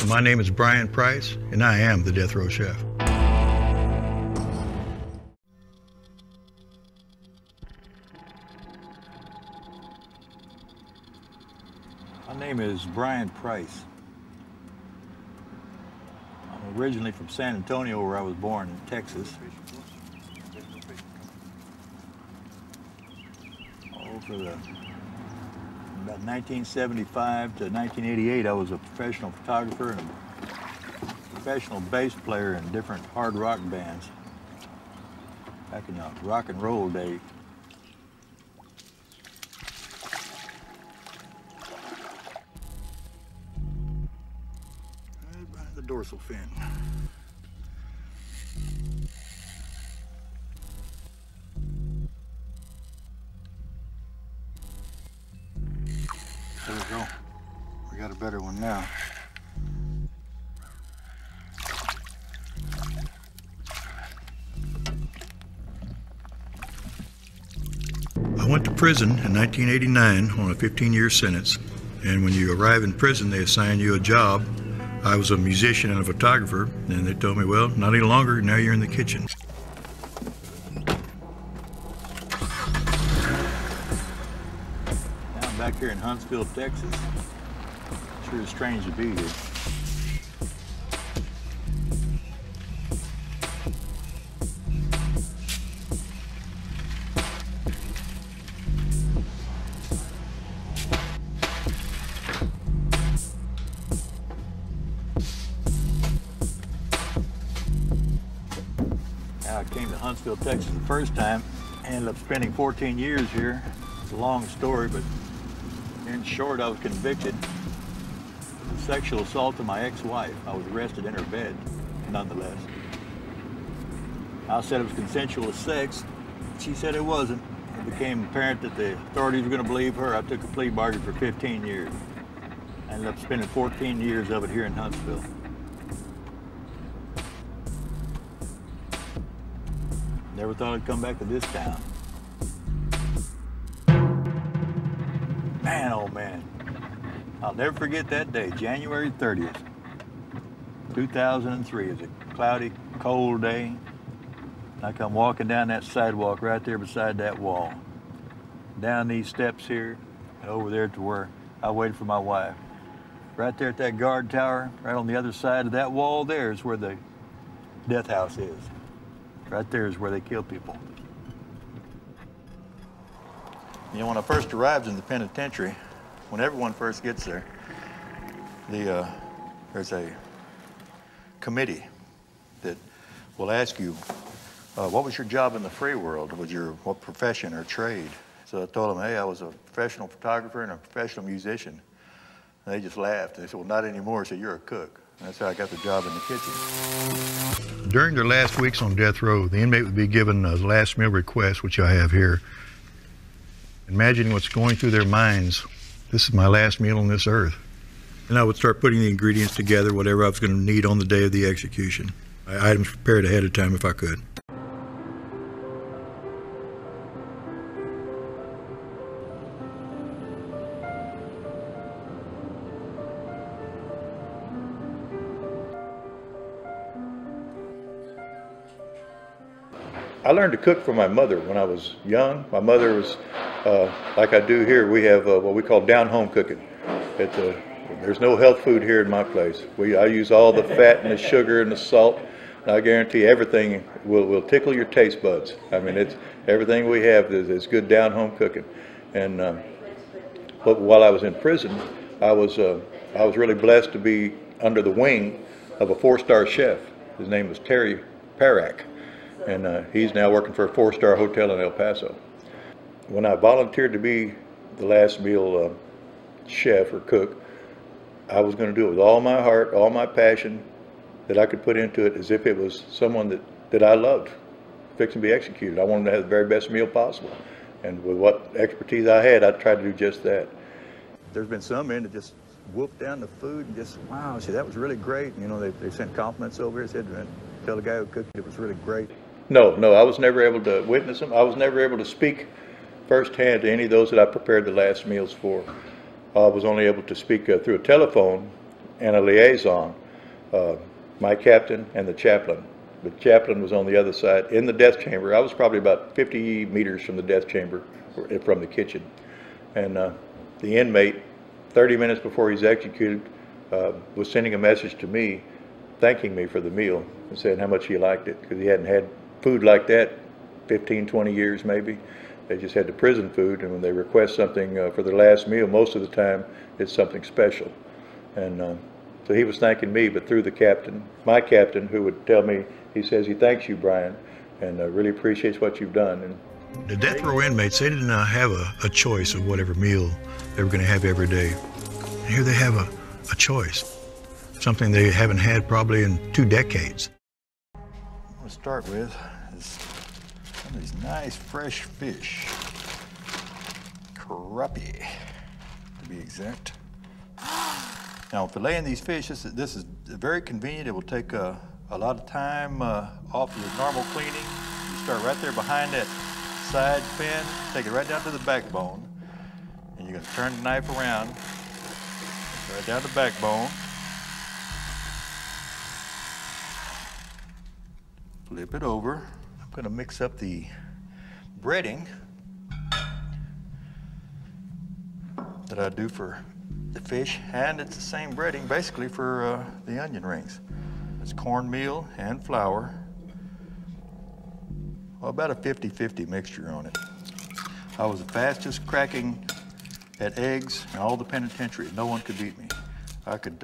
My name is Brian Price, and I am the Death Row Chef. My name is Brian Price. I'm originally from San Antonio, where I was born, in Texas. About 1975 to 1988, I was a professional photographer and a professional bass player in different hard rock bands back in the rock and roll days. Right behind the dorsal fin. There we go. We got a better one now. I went to prison in 1989 on a 15-year sentence, and when you arrive in prison, they assign you a job. I was a musician and a photographer, and they told me, well, not any longer, now you're in the kitchen. Back here in Huntsville, Texas. Sure is strange to be here. Now, I came to Huntsville, Texas the first time. I ended up spending 14 years here. It's a long story, but in short, I was convicted of sexual assault of my ex-wife. I was arrested in her bed, nonetheless. I said it was consensual sex. She said it wasn't. It became apparent that the authorities were going to believe her. I took a plea bargain for 15 years. I ended up spending 14 years of it here in Huntsville. Never thought I'd come back to this town. Man, oh man, I'll never forget that day, January 30th, 2003. It was a cloudy, cold day. I come walking down that sidewalk right there beside that wall, down these steps here, and over there to where I waited for my wife. Right there at that guard tower, right on the other side of that wall there is where the death house is. Right there is where they kill people. You know, when I first arrived in the penitentiary, when everyone first gets there, there's a committee that will ask you, what was your job in the free world? What profession or trade? So I told them, hey, I was a professional photographer and a professional musician. And they just laughed. They said, well, not anymore. I said, you're a cook. And that's how I got the job in the kitchen. During their last weeks on death row, the inmate would be given a last meal request, which I have here. Imagining what's going through their minds. This is my last meal on this earth. And I would start putting the ingredients together, whatever I was going to need on the day of the execution. Items prepared ahead of time if I could. I learned to cook from my mother when I was young. My mother was, like I do here, we have what we call down-home cooking. There's no health food here in my place. I use all the fat and the sugar and the salt. And I guarantee everything will tickle your taste buds. I mean, everything we have is good down-home cooking. And but while I was in prison, I was really blessed to be under the wing of a 4-star chef. His name was Terry Parak. And he's now working for a 4-star hotel in El Paso. When I volunteered to be the last meal chef or cook, I was going to do it with all my heart, all my passion that I could put into it, as if it was someone that I loved fixing to be executed. I wanted to have the very best meal possible. And with what expertise I had, I tried to do just that. There's been some men that just whooped down the food and just, wow, see, that was really great. You know, they sent compliments over here, said, tell the guy who cooked it was really great. No, I was never able to witness them. I was never able to speak firsthand to any of those that I prepared the last meals for. I was only able to speak through a telephone and a liaison, my captain and the chaplain. The chaplain was on the other side in the death chamber. I was probably about 50 meters from the death chamber, from the kitchen. And the inmate, 30 minutes before he's executed, was sending a message to me, thanking me for the meal and saying how much he liked it, because he hadn't had food like that 15, 20 years maybe. They just had the prison food, and when they request something for their last meal, most of the time it's something special. And so he was thanking me, but through the captain, my captain, who would tell me, he says he thanks you, Brian, and really appreciates what you've done. And the death row inmates, they did not have a choice of whatever meal they were going to have every day. And here they have a choice, something they haven't had probably in 2 decades. What I'm going to start with is some of these nice fresh fish. Crappie, to be exact. Now, filleting these fish, this is very convenient. It will take a lot of time off your normal cleaning. You start right there behind that side fin, take it right down to the backbone, and you're going to turn the knife around, right down the backbone. Flip it over. I'm going to mix up the breading that I do for the fish, and it's the same breading basically for the onion rings. It's cornmeal and flour. Well, about a 50-50 mixture on it. I was the fastest cracking at eggs in all the penitentiary. No one could beat me. I could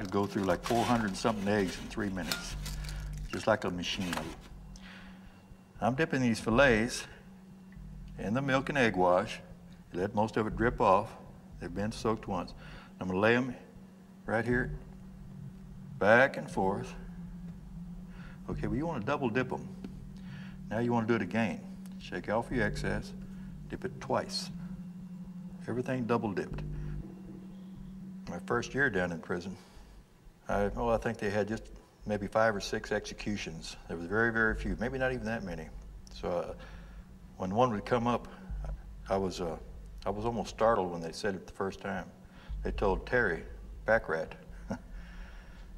go through like 400 and something eggs in 3 minutes, just like a machine. I'm dipping these fillets in the milk and egg wash. Let most of it drip off. They've been soaked once. I'm gonna lay them right here, back and forth. Okay, well, you want to double dip them. Now you want to do it again. Shake off your excess, dip it twice. Everything double dipped. My first year down in prison, I think they had just maybe 5 or 6 executions. There was very, very few, maybe not even that many. So when one would come up, I was almost startled when they said it the first time. They told Terry Baccarat,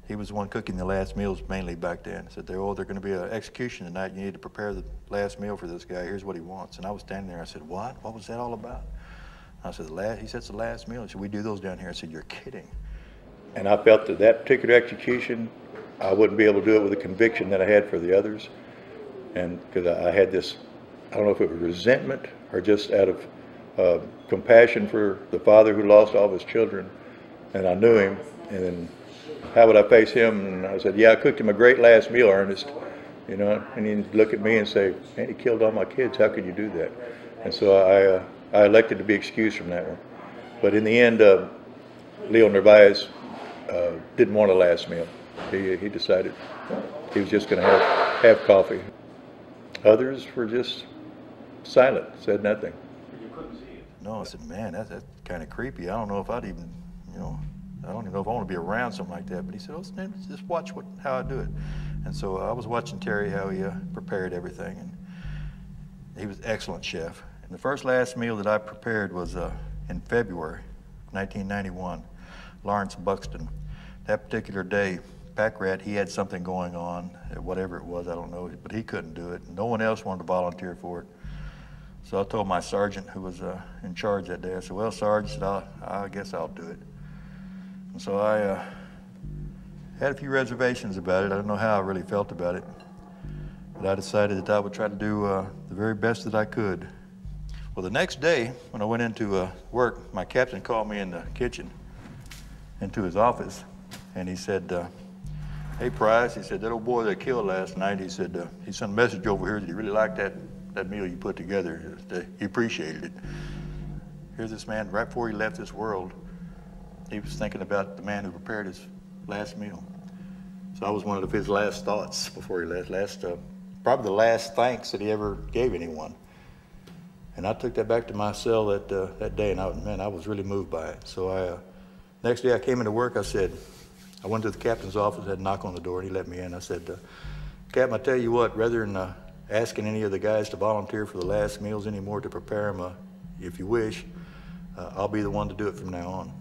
he was the one cooking the last meals mainly back then. Said, they're going to be an execution tonight. You need to prepare the last meal for this guy. Here's what he wants. And I was standing there. I said, what? What was that all about? I said, he said, it's the last meal. He said, we do those down here. I said, you're kidding. And I felt that that particular execution, I wouldn't be able to do it with the conviction that I had for the others. And because I had this, I don't know if it was resentment or just out of compassion for the father who lost all of his children. And I knew him. And then how would I face him? And I said, yeah, I cooked him a great last meal, Ernest. You know, and he'd look at me and say, man, he killed all my kids. How could you do that? And so I elected to be excused from that one. But in the end, Leo Narvaez didn't want a last meal. He decided he was just going to have coffee. Others were just silent, said nothing. You couldn't see it? No, I said, man, that's kind of creepy. I don't know if I'd even, I don't even know if I want to be around something like that. But he said, oh, just watch how I do it. And so I was watching Terry, how he prepared everything. And he was an excellent chef. And the first last meal that I prepared was in February 1991, Lawrence Buxton. That particular day, Baccarat, he had something going on, whatever it was, I don't know, but he couldn't do it. No one else wanted to volunteer for it. So I told my sergeant who was in charge that day, I said, well, Sarge, I guess I'll do it. And so I had a few reservations about it. I don't know how I really felt about it, but I decided that I would try to do the very best that I could. Well, the next day, when I went into work, my captain called me in the kitchen, into his office, and he said, hey, Price, he said, that old boy that killed last night, he said, he sent a message over here that he really liked that meal you put together. He appreciated it. Here's this man, right before he left this world, he was thinking about the man who prepared his last meal. So I was one of his last thoughts before he left, probably the last thanks that he ever gave anyone. And I took that back to my cell that day, and I was really moved by it. So next day I came into work, I went to the captain's office, had a knock on the door, and he let me in. I said, Captain, I tell you what, rather than asking any of the guys to volunteer for the last meals anymore to prepare them, if you wish, I'll be the one to do it from now on.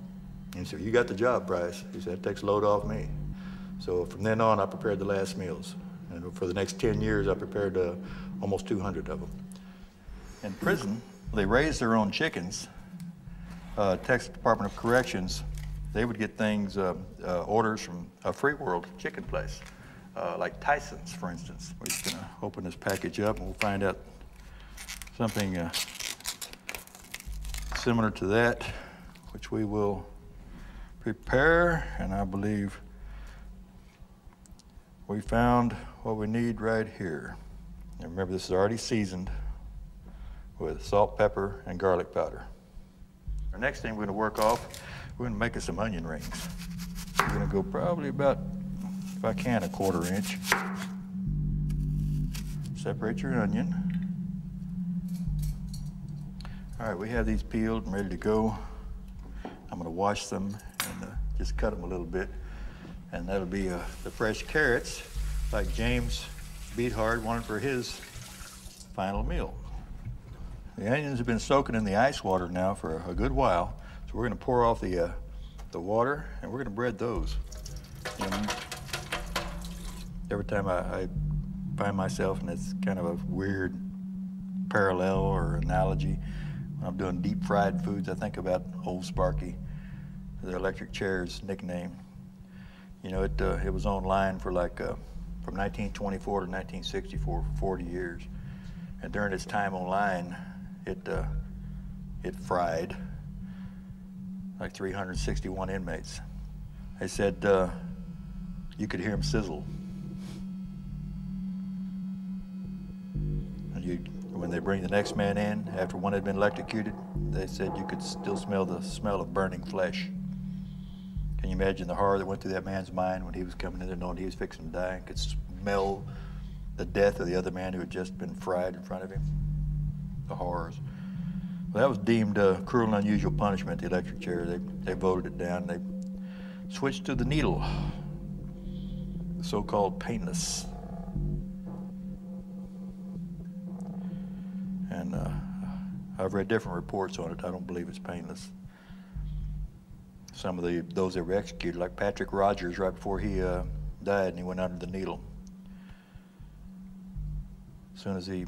And he said, "You got the job, Price." He said, "It takes a load off me." So from then on, I prepared the last meals. And for the next 10 years, I prepared almost 200 of them. In prison, they raised their own chickens. Texas Department of Corrections, they would get things, orders from a Free World chicken place, like Tyson's, for instance. We're just gonna open this package up and we'll find out something similar to that, which we will prepare, and I believe we found what we need right here. And remember, this is already seasoned with salt, pepper, and garlic powder. Our next thing we're gonna work off, we're gonna make us some onion rings. We're gonna go probably about, if I can, a 1/4 inch. Separate your onion. All right, we have these peeled and ready to go. I'm gonna wash them and just cut them a little bit. And that'll be the fresh carrots, like James Beathard wanted for his final meal. The onions have been soaking in the ice water now for a good while, so we're gonna pour off the water and we're gonna bread those. And every time I find myself in this kind of a weird parallel or analogy, when I'm doing deep fried foods, I think about old Sparky, the electric chair's nickname. You know, it was online for like, from 1924 to 1964, for 40 years. And during its time online, it fried like 361 inmates. They said you could hear them sizzle. And when they bring the next man in, after one had been electrocuted, they said you could still smell the smell of burning flesh. Can you imagine the horror that went through that man's mind when he was coming in there knowing he was fixing to die and could smell the death of the other man who had just been fried in front of him? The horrors. Well, that was deemed cruel and unusual punishment, the electric chair. They voted it down. They switched to the needle, the so-called painless. And I've read different reports on it. I don't believe it's painless. Some of those that were executed, like Patrick Rogers, right before he died, and he went under the needle. As soon as he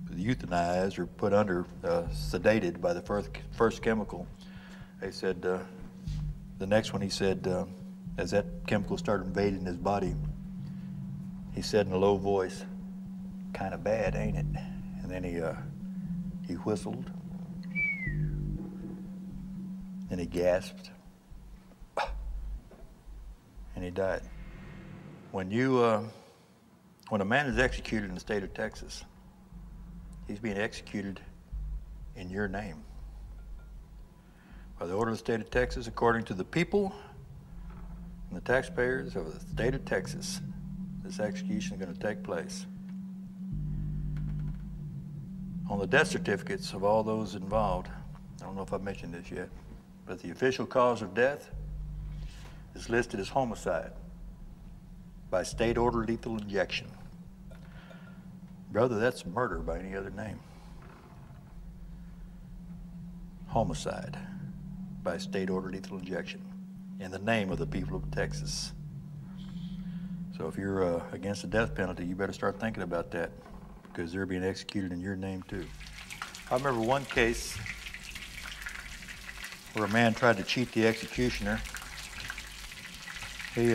was euthanized or put under, sedated by the first chemical, they said, the next one he said, as that chemical started invading his body, he said in a low voice, "Kind of bad, ain't it?" And then he whistled, and he gasped, and he died. When a man is executed in the state of Texas, he's being executed in your name. By the order of the state of Texas, according to the people and the taxpayers of the state of Texas, this execution is going to take place. On the death certificates of all those involved, I don't know if I've mentioned this yet, but the official cause of death is listed as homicide by state order lethal injection. Brother, that's murder by any other name. Homicide by state order lethal injection in the name of the people of Texas. So if you're against the death penalty, you better start thinking about that, because they're being executed in your name too. I remember one case where a man tried to cheat the executioner. He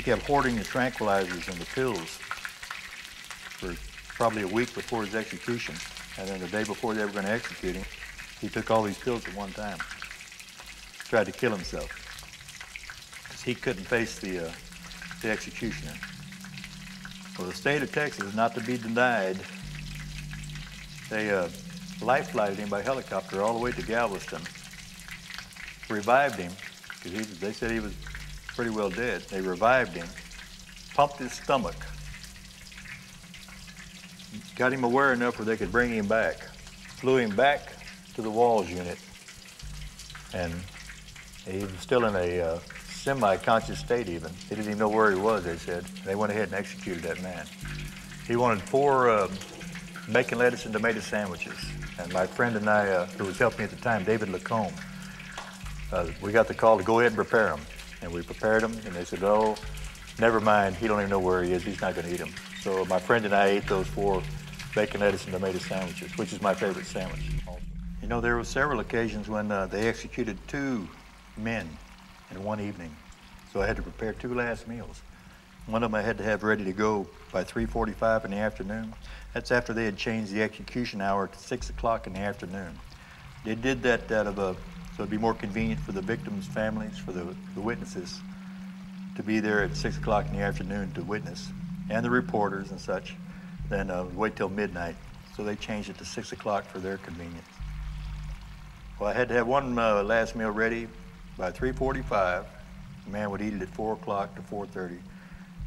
kept hoarding the tranquilizers and the pills for probably a week before his execution. And then the day before they were going to execute him, he took all these pills at one time. Tried to kill himself because he couldn't face the executioner. Well, the state of Texas is not to be denied. They life flighted him by helicopter all the way to Galveston, revived him, because they said he was pretty well dead. They revived him, pumped his stomach, got him aware enough where they could bring him back, flew him back to the Walls unit, and he was still in a semi-conscious state even. He didn't even know where he was, they said. They went ahead and executed that man. He wanted 4 bacon, lettuce, and tomato sandwiches. And my friend and I, who was helping me at the time, David Lacombe, we got the call to go ahead and prepare them. And we prepared them, and they said, oh, never mind, he don't even know where he is, he's not gonna eat them. So my friend and I ate those 4 bacon, lettuce, and tomato sandwiches, which is my favorite sandwich also. You know, there were several occasions when they executed 2 men in one evening. So I had to prepare 2 last meals. One of them I had to have ready to go by 3:45 in the afternoon. That's after they had changed the execution hour to 6 o'clock in the afternoon. They did that out of so it'd be more convenient for the victims' families, for the witnesses, to be there at 6 o'clock in the afternoon to witness, and the reporters and such, than wait till midnight. So they changed it to 6 o'clock for their convenience. Well, I had to have one last meal ready by 3:45. The man would eat it at 4 o'clock to 4:30,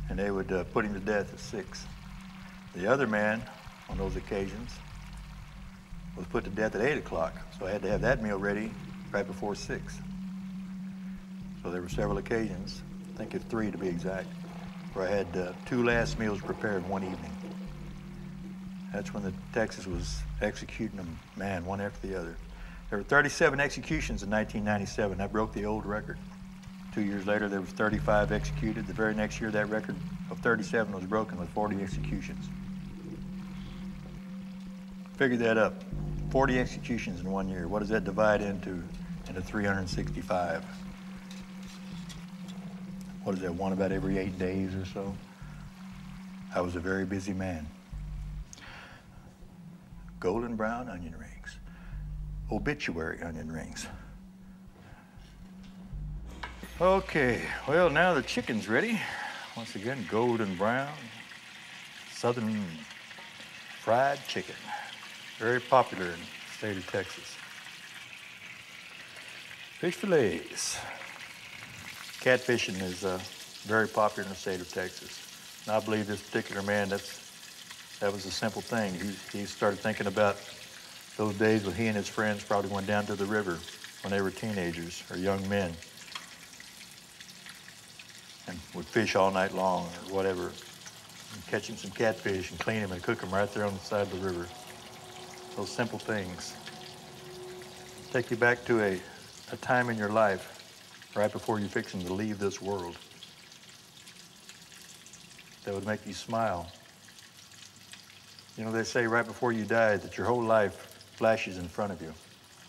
and they would put him to death at 6. The other man, on those occasions, was put to death at 8 o'clock, so I had to have that meal ready right before 6. So there were several occasions, I think it's 3 to be exact, where I had 2 last meals prepared one evening. That's when the Texas was executing them, man, one after the other. There were 37 executions in 1997. That broke the old record. 2 years later, there was 35 executed. The very next year, that record of 37 was broken with 40 executions. Figure that up. 40 executions in 1 year. What does that divide into 365? What is that, one about every 8 days or so? I was a very busy man. Golden brown onion rings. Obituary onion rings. Okay, well, now the chicken's ready. Once again, golden brown, southern fried chicken. Very popular in the state of Texas. Fish fillets. Catfishing is very popular in the state of Texas. And I believe this particular man, that was a simple thing. He started thinking about those days when he and his friends probably went down to the river when they were teenagers or young men and would fish all night long or whatever, and catching some catfish and clean them and cook them right there on the side of the river. Those simple things take you back to a time in your life right before you're fixing to leave this world that would make you smile. You know, they say right before you die that your whole life flashes in front of you.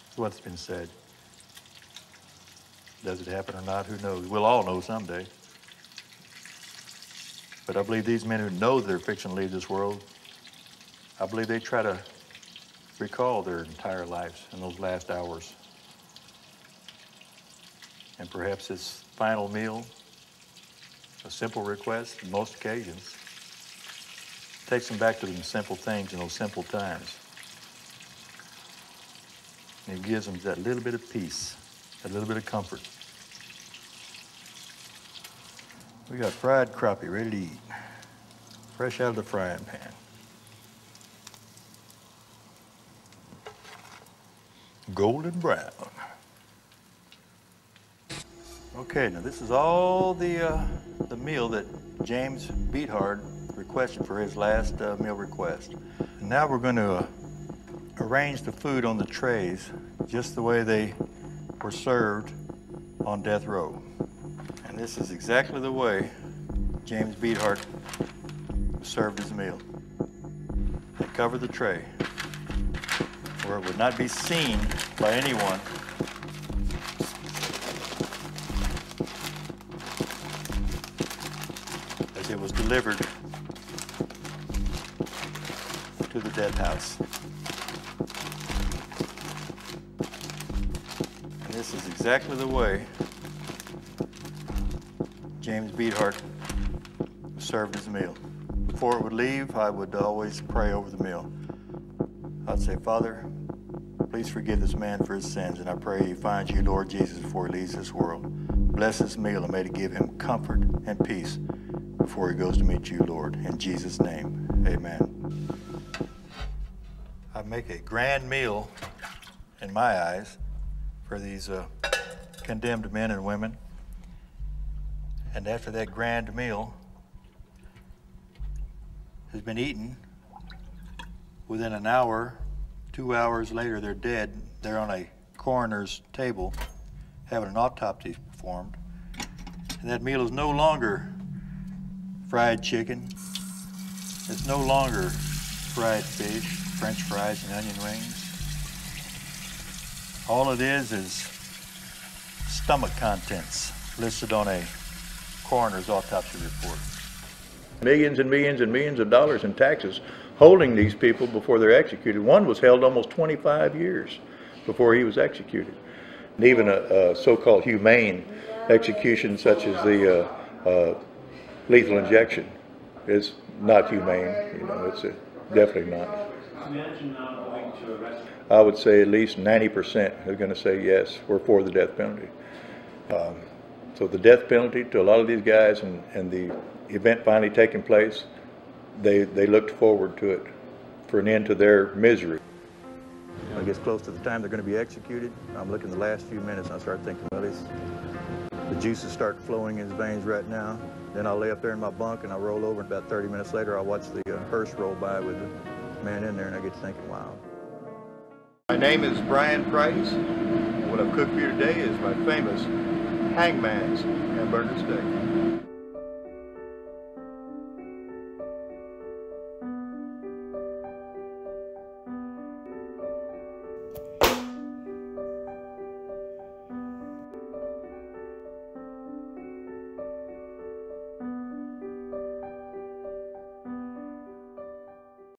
That's what's been said. Does it happen or not? Who knows? We'll all know someday. But I believe these men who know they're fixing to leave this world, I believe they try to recall their entire lives in those last hours. And perhaps this final meal, a simple request in most occasions, takes them back to them simple things in those simple times. And it gives them that little bit of peace, that little bit of comfort. We got fried crappie ready to eat, fresh out of the frying pan. Golden brown. Okay, now this is all the meal that James Beathard requested for his last meal request. And now we're going to arrange the food on the trays just the way they were served on death row. And this is exactly the way James Beathard served his meal. They covered the tray where it would not be seen by anyone. As it was delivered to the death house. And this is exactly the way James Beathard served his meal. Before it would leave, I would always pray over the meal. I'd say, Father, please forgive this man for his sins, and I pray he finds you, Lord Jesus, before he leaves this world. Bless this meal and may it give him comfort and peace before he goes to meet you, Lord. In Jesus' name, amen. I make a grand meal, in my eyes, for these condemned men and women. And after that grand meal has been eaten, within an hour, 2 hours later, they're dead. They're on a coroner's table having an autopsy performed. And that meal is no longer fried chicken. It's no longer fried fish, French fries, and onion rings. All it is stomach contents listed on a coroner's autopsy report. Millions and millions and millions of dollars in taxes holding these people before they're executed. One was held almost 25 years before he was executed. And even a so-called humane execution such as the lethal injection is not humane. You know, it's definitely not. I would say at least 90% are going to say yes, we're for the death penalty. So the death penalty to a lot of these guys and the event finally taking place, they looked forward to it for an end to their misery. When it gets close to the time they're going to be executed, I'm looking the last few minutes and I start thinking, well, the juices start flowing in his veins right now. Then I'll lay up there in my bunk and I'll roll over, and about 30 minutes later I'll watch the hearse roll by with the man in there, and I get to thinking, wow. My name is Brian Price, and what I've cooked for you today is my famous Hangman's hamburger steak.